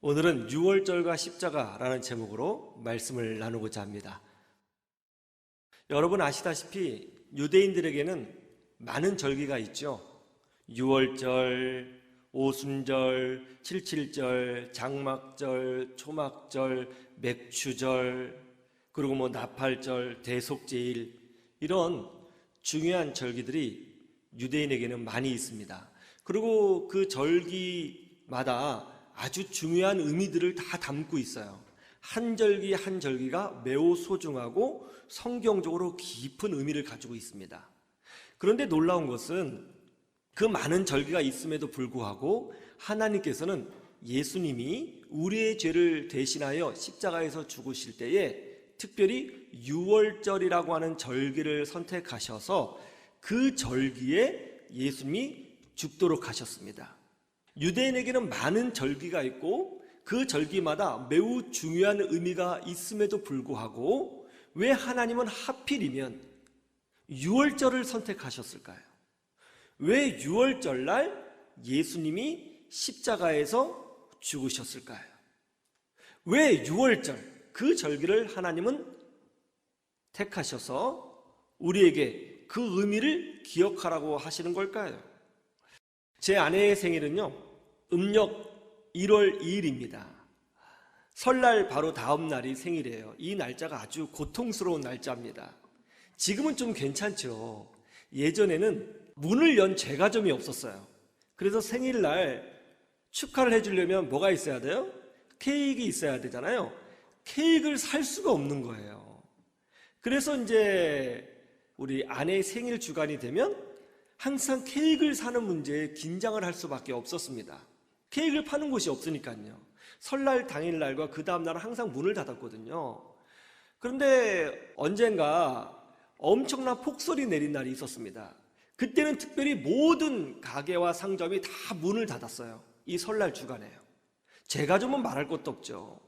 오늘은 6월절과 십자가라는 제목으로 말씀을 나누고자 합니다. 여러분 아시다시피 유대인들에게는 많은 절기가 있죠. 6월절, 오순절, 칠칠절, 장막절, 초막절, 맥추절, 그리고 나팔절, 대속제일, 이런 중요한 절기들이 유대인에게는 많이 있습니다. 그리고 그 절기마다 아주 중요한 의미들을 다 담고 있어요. 한 절기 한 절기가 매우 소중하고 성경적으로 깊은 의미를 가지고 있습니다. 그런데 놀라운 것은 그 많은 절기가 있음에도 불구하고 하나님께서는 예수님이 우리의 죄를 대신하여 십자가에서 죽으실 때에 특별히 6월절이라고 하는 절기를 선택하셔서 그 절기에 예수님이 죽도록 하셨습니다. 유대인에게는 많은 절기가 있고 그 절기마다 매우 중요한 의미가 있음에도 불구하고 왜 하나님은 하필이면 6월절을 선택하셨을까요? 왜 6월절날 예수님이 십자가에서 죽으셨을까요? 왜 6월절, 그 절기를 하나님은 택하셔서 우리에게 그 의미를 기억하라고 하시는 걸까요? 제 아내의 생일은요, 음력 1월 2일입니다. 설날 바로 다음 날이 생일이에요. 이 날짜가 아주 고통스러운 날짜입니다. 지금은 좀 괜찮죠. 예전에는 문을 연 제과점이 없었어요. 그래서 생일날 축하를 해주려면 뭐가 있어야 돼요? 케이크 있어야 되잖아요. 케이크를 살 수가 없는 거예요. 그래서 이제 우리 아내의 생일 주간이 되면 항상 케이크를 사는 문제에 긴장을 할 수밖에 없었습니다. 케이크를 파는 곳이 없으니까요. 설날 당일날과 그 다음날은 항상 문을 닫았거든요. 그런데 언젠가 엄청난 폭설이 내린 날이 있었습니다. 그때는 특별히 모든 가게와 상점이 다 문을 닫았어요. 이 설날 주간에요. 제과점은 말할 것도 없죠.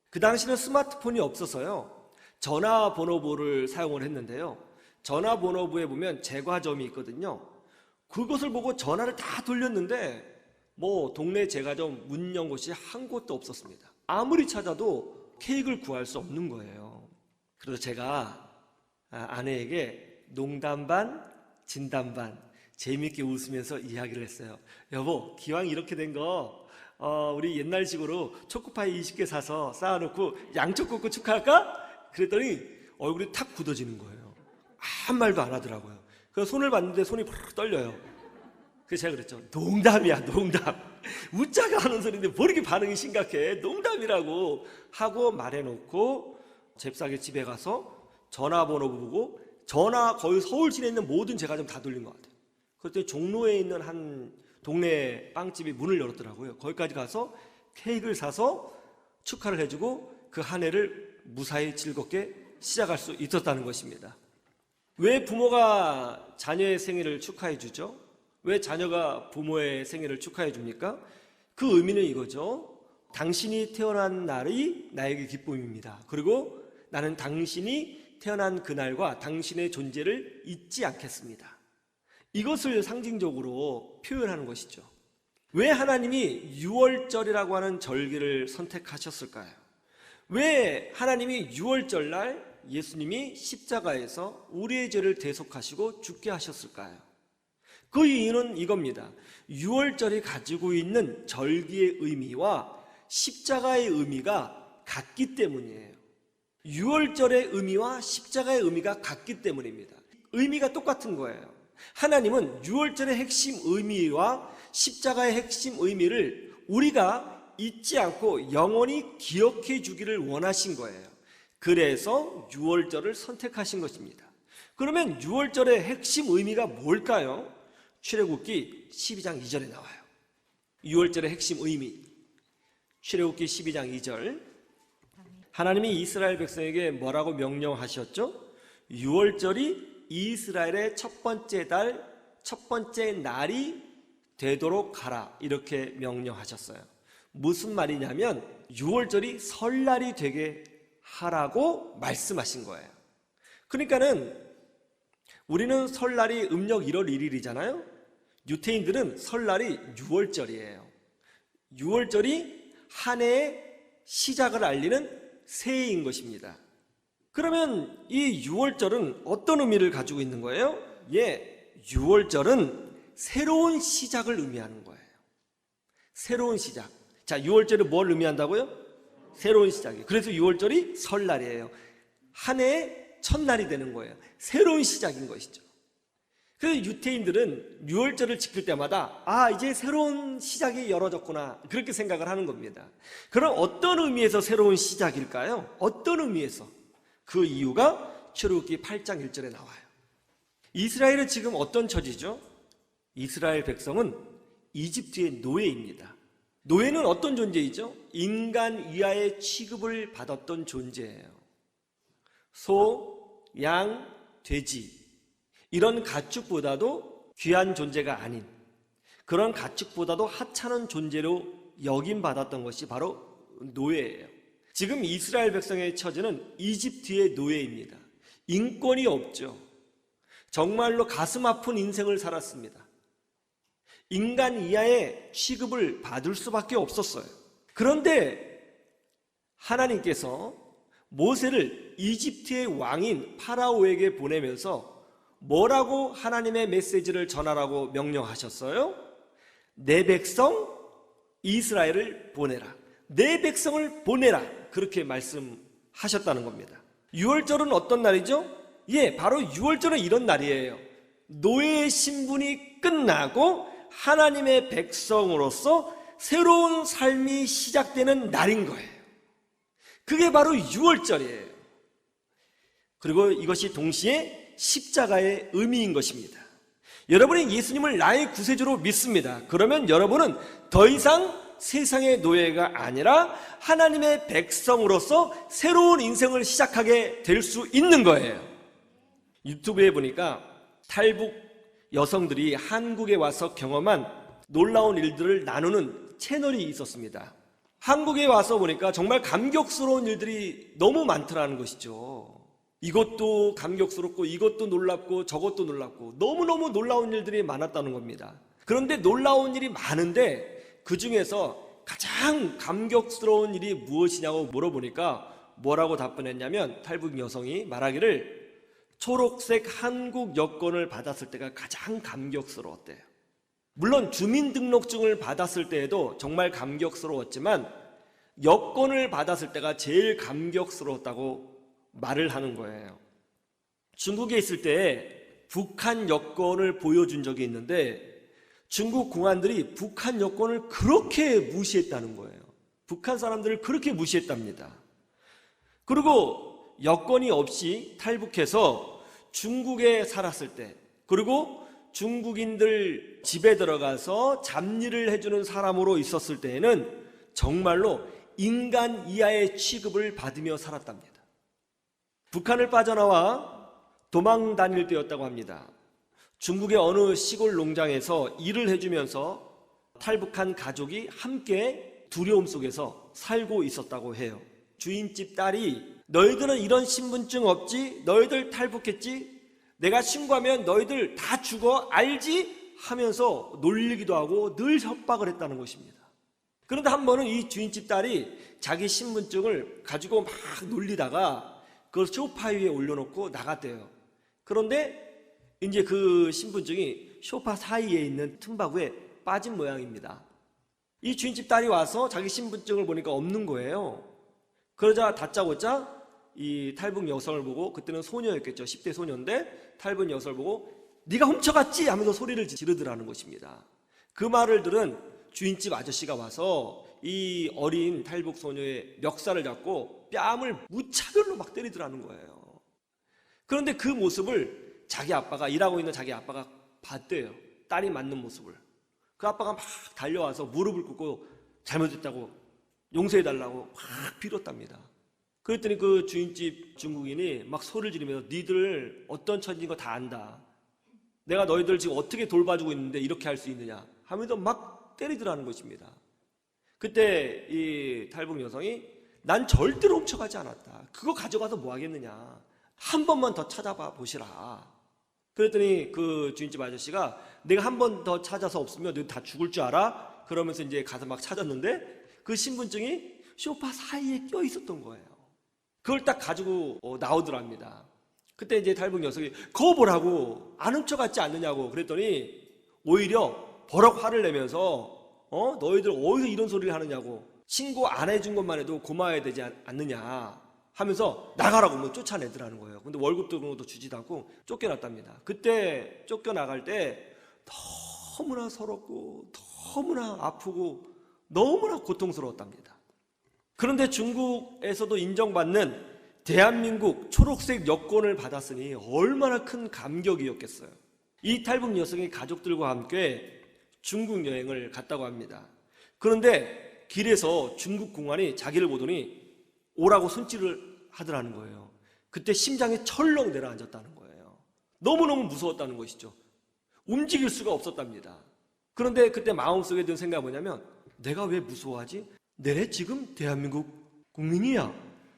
그 당시는 스마트폰이 없어서요, 전화번호부를 사용을 했는데요, 전화번호부에 보면 제과점이 있거든요. 그것을 보고 전화를 다 돌렸는데 동네 제과점 문 연 곳이 한 곳도 없었습니다. 아무리 찾아도 케이크를 구할 수 없는 거예요. 그래서 제가 아내에게 농담 반 진담 반 재미있게 웃으면서 이야기를 했어요. 여보, 기왕 이렇게 된 거 우리 옛날식으로 초코파이 20개 사서 쌓아놓고 양초 꽂고 축하할까? 그랬더니 얼굴이 탁 굳어지는 거예요. 아무 말도 안 하더라고요. 그래서 손을 봤는데 손이 푸르르 떨려요. 그래서 제가 그랬죠. 농담이야, 농담. 웃자가 하는 소리인데 뭐 이렇게 반응이 심각해. 농담이라고 하고 말해놓고 잽싸게 집에 가서 전화번호 보고 거의 서울 시내에 있는 모든 제과점 다 돌린 것 같아요. 그랬더니 종로에 있는 한 동네 빵집이 문을 열었더라고요. 거기까지 가서 케이크를 사서 축하를 해주고 그 한 해를 무사히 즐겁게 시작할 수 있었다는 것입니다. 왜 부모가 자녀의 생일을 축하해 주죠? 왜 자녀가 부모의 생일을 축하해 줍니까? 그 의미는 이거죠. 당신이 태어난 날이 나에게 기쁨입니다. 그리고 나는 당신이 태어난 그날과 당신의 존재를 잊지 않겠습니다. 이것을 상징적으로 표현하는 것이죠. 왜 하나님이 6월절이라고 하는 절기를 선택하셨을까요? 왜 하나님이 6월절날 예수님이 십자가에서 우리의 죄를 대속하시고 죽게 하셨을까요? 그 이유는 이겁니다. 6월절이 가지고 있는 절기의 의미와 십자가의 의미가 같기 때문이에요. 6월절의 의미와 십자가의 의미가 같기 때문입니다. 의미가 똑같은 거예요. 하나님은 6월절의 핵심 의미와 십자가의 핵심 의미를 우리가 잊지 않고 영원히 기억해 주기를 원하신 거예요. 그래서 6월절을 선택하신 것입니다. 그러면 6월절의 핵심 의미가 뭘까요? 출애굽기 12장 2절에 나와요. 6월절의 핵심 의미. 출애굽기 12장 2절. 하나님이 이스라엘 백성에게 뭐라고 명령하셨죠? 6월절이 이스라엘의 첫 번째 달, 첫 번째 날이 되도록 하라. 이렇게 명령하셨어요. 무슨 말이냐면 6월절이 설날이 되게 하라고 말씀하신 거예요. 그러니까는 우리는 설날이 음력 1월 1일이잖아요. 유태인들은 설날이 6월절이에요. 6월절이 한 해의 시작을 알리는 새해인 것입니다. 그러면 이 6월절은 어떤 의미를 가지고 있는 거예요? 6월절은 새로운 시작을 의미하는 거예요. 새로운 시작. 자, 6월절이 뭘 의미한다고요? 새로운 시작이에요. 그래서 6월절이 설날이에요. 한 해의 첫날이 되는 거예요. 새로운 시작인 것이죠. 그래서 유태인들은 6월절을 지킬 때마다 이제 새로운 시작이 열어졌구나, 그렇게 생각을 하는 겁니다. 그럼 어떤 의미에서 새로운 시작일까요? 어떤 의미에서? 그 이유가 출애굽기 8장 1절에 나와요. 이스라엘은 지금 어떤 처지죠? 이스라엘 백성은 이집트의 노예입니다. 노예는 어떤 존재이죠? 인간 이하의 취급을 받았던 존재예요. 소, 양, 돼지, 이런 가축보다도 귀한 존재가 아닌, 그런 가축보다도 하찮은 존재로 여김받았던 것이 바로 노예예요. 지금 이스라엘 백성의 처지는 이집트의 노예입니다. 인권이 없죠. 정말로 가슴 아픈 인생을 살았습니다. 인간 이하의 취급을 받을 수밖에 없었어요. 그런데 하나님께서 모세를 이집트의 왕인 파라오에게 보내면서 뭐라고 하나님의 메시지를 전하라고 명령하셨어요? 내 백성 이스라엘을 보내라. 내 백성을 보내라. 그렇게 말씀하셨다는 겁니다. 6월절은 어떤 날이죠? 바로 6월절은 이런 날이에요. 노예의 신분이 끝나고 하나님의 백성으로서 새로운 삶이 시작되는 날인 거예요. 그게 바로 6월절이에요. 그리고 이것이 동시에 십자가의 의미인 것입니다. 여러분이 예수님을 나의 구세주로 믿습니다. 그러면 여러분은 더 이상 세상의 노예가 아니라 하나님의 백성으로서 새로운 인생을 시작하게 될 수 있는 거예요. 유튜브에 보니까 탈북 여성들이 한국에 와서 경험한 놀라운 일들을 나누는 채널이 있었습니다. 한국에 와서 보니까 정말 감격스러운 일들이 너무 많더라는 것이죠. 이것도 감격스럽고 이것도 놀랍고 저것도 놀랍고 너무너무 놀라운 일들이 많았다는 겁니다. 그런데 놀라운 일이 많은데 그 중에서 가장 감격스러운 일이 무엇이냐고 물어보니까 뭐라고 답변했냐면, 탈북 여성이 말하기를 초록색 한국 여권을 받았을 때가 가장 감격스러웠대요. 물론 주민등록증을 받았을 때에도 정말 감격스러웠지만 여권을 받았을 때가 제일 감격스러웠다고 말을 하는 거예요. 중국에 있을 때 북한 여권을 보여준 적이 있는데 중국 공안들이 북한 여권을 그렇게 무시했다는 거예요. 북한 사람들을 그렇게 무시했답니다. 그리고 여권이 없이 탈북해서 중국에 살았을 때, 그리고 중국인들 집에 들어가서 잡일을 해주는 사람으로 있었을 때에는 정말로 인간 이하의 취급을 받으며 살았답니다. 북한을 빠져나와 도망 다닐 때였다고 합니다. 중국의 어느 시골 농장에서 일을 해주면서 탈북한 가족이 함께 두려움 속에서 살고 있었다고 해요. 주인집 딸이 너희들은 이런 신분증 없지? 너희들 탈북했지? 내가 신고하면 너희들 다 죽어 알지? 하면서 놀리기도 하고 늘 협박을 했다는 것입니다. 그런데 한 번은 이 주인집 딸이 자기 신분증을 가지고 막 놀리다가 그걸 소파 위에 올려놓고 나갔대요. 그런데 이제 그 신분증이 소파 사이에 있는 틈바구에 빠진 모양입니다. 이 주인집 딸이 와서 자기 신분증을 보니까 없는 거예요. 그러자 다짜고짜 이 탈북 여성을 보고, 그때는 소녀였겠죠. 10대 소녀인데 탈북 여성을 보고 네가 훔쳐갔지? 하면서 소리를 지르더라는 것입니다. 그 말을 들은 주인집 아저씨가 와서 이 어린 탈북 소녀의 멱살을 잡고 뺨을 무차별로 막 때리더라는 거예요. 그런데 그 모습을 자기 아빠가, 일하고 있는 자기 아빠가 봤대요. 딸이 맞는 모습을. 그 아빠가 막 달려와서 무릎을 꿇고 잘못했다고 용서해달라고 막 빌었답니다. 그랬더니 그 주인집 중국인이 막 소리를 지르면서 니들 어떤 처지인 거 다 안다. 내가 너희들 지금 어떻게 돌봐주고 있는데 이렇게 할 수 있느냐 하면서 막 때리더라는 것입니다. 그때 이 탈북 여성이 난 절대로 훔쳐가지 않았다. 그거 가져가서 뭐 하겠느냐. 한 번만 더 찾아봐 보시라. 그랬더니 그 주인집 아저씨가 내가 한 번 더 찾아서 없으면 너 다 죽을 줄 알아? 그러면서 이제 가서 막 찾았는데 그 신분증이 소파 사이에 껴 있었던 거예요. 그걸 딱 가지고 나오더랍니다. 그때 이제 탈북 녀석이 그거 보라고 안 훔쳐갔지 않느냐고 그랬더니 오히려 버럭 화를 내면서 너희들 어디서 이런 소리를 하느냐고, 신고 안 해준 것만 해도 고마워야 되지 않느냐 하면서 나가라고 뭐 쫓아내더라는 거예요. 근데 월급도 그런 것도 주지도 않고 쫓겨났답니다. 그때 쫓겨나갈 때 너무나 서럽고 너무나 아프고 너무나 고통스러웠답니다. 그런데 중국에서도 인정받는 대한민국 초록색 여권을 받았으니 얼마나 큰 감격이었겠어요. 이 탈북 여성의 가족들과 함께 중국 여행을 갔다고 합니다. 그런데 길에서 중국 공안이 자기를 보더니 오라고 손짓을 하더라는 거예요. 그때 심장이 철렁 내려앉았다는 거예요. 너무너무 무서웠다는 것이죠. 움직일 수가 없었답니다. 그런데 그때 마음속에 든 생각이 뭐냐면, 내가 왜 무서워하지? 내래 지금 대한민국 국민이야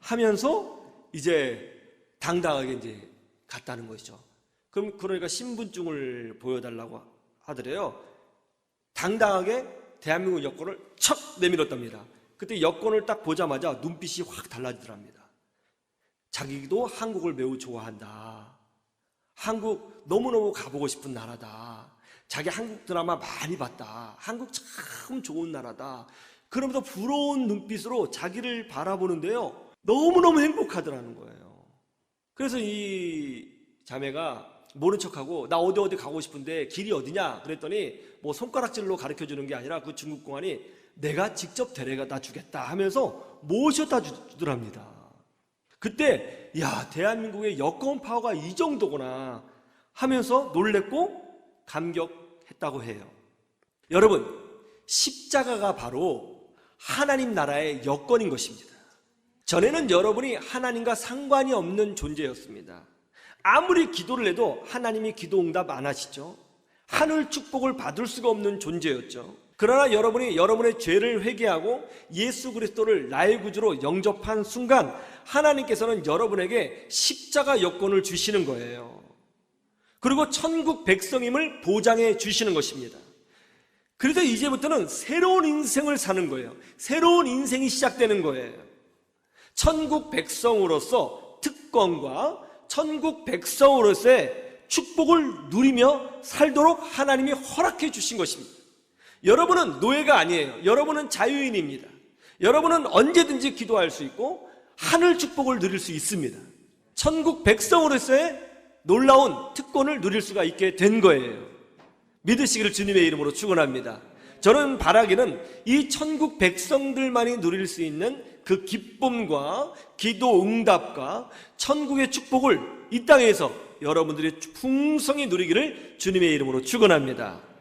하면서 이제 당당하게 이제 갔다는 것이죠. 그러니까 신분증을 보여달라고 하더래요. 당당하게 대한민국 여권을 척 내밀었답니다. 그때 여권을 딱 보자마자 눈빛이 확 달라지더랍니다. 자기도 한국을 매우 좋아한다. 한국 너무너무 가보고 싶은 나라다. 자기 한국 드라마 많이 봤다. 한국 참 좋은 나라다. 그러면서 부러운 눈빛으로 자기를 바라보는데요, 너무너무 행복하더라는 거예요. 그래서 이 자매가 모른 척하고 나 어디 가고 싶은데 길이 어디냐 그랬더니 뭐 손가락질로 가르쳐주는 게 아니라 그 중국 공안이 내가 직접 데려다 주겠다 하면서 모셔다 주더랍니다. 그때 야, 대한민국의 여권 파워가 이 정도구나 하면서 놀랬고 감격했다고 해요. 여러분, 십자가가 바로 하나님 나라의 여권인 것입니다. 전에는 여러분이 하나님과 상관이 없는 존재였습니다. 아무리 기도를 해도 하나님이 기도 응답 안 하시죠. 하늘 축복을 받을 수가 없는 존재였죠. 그러나 여러분이 여러분의 죄를 회개하고 예수 그리스도를 나의 구주로 영접한 순간 하나님께서는 여러분에게 십자가 여권을 주시는 거예요. 그리고 천국 백성임을 보장해 주시는 것입니다. 그래서 이제부터는 새로운 인생을 사는 거예요. 새로운 인생이 시작되는 거예요. 천국 백성으로서 특권과 천국 백성으로서의 축복을 누리며 살도록 하나님이 허락해 주신 것입니다. 여러분은 노예가 아니에요. 여러분은 자유인입니다. 여러분은 언제든지 기도할 수 있고 하늘 축복을 누릴 수 있습니다. 천국 백성으로서의 놀라운 특권을 누릴 수가 있게 된 거예요. 믿으시기를 주님의 이름으로 축원합니다. 저는 바라기는 이 천국 백성들만이 누릴 수 있는 그 기쁨과 기도 응답과 천국의 축복을 이 땅에서 여러분들이 풍성히 누리기를 주님의 이름으로 축원합니다.